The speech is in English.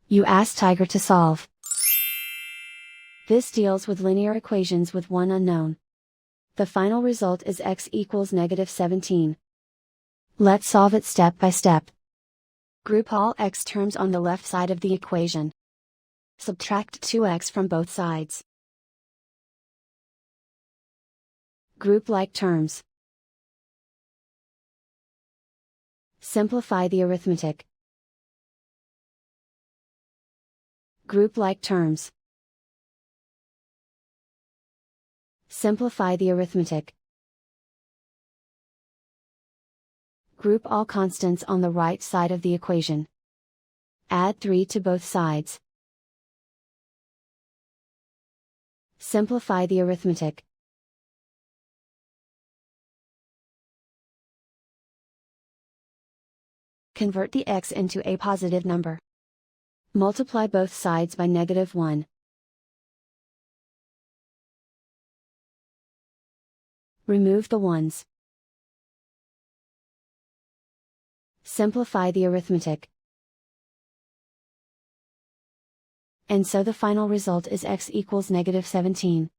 You ask Tiger to solve. This deals with linear equations with one unknown. The final result is x equals -17. Let's solve it step by step. Group all x terms on the left side of the equation. Subtract 2x from both sides. Group like terms. Simplify the arithmetic. Group like terms. Simplify the arithmetic. Group all constants on the right side of the equation. Add 3 to both sides. Simplify the arithmetic. Convert the x into a positive number. Multiply both sides by -1. Remove the ones. Simplify the arithmetic. And so the final result is x equals -17.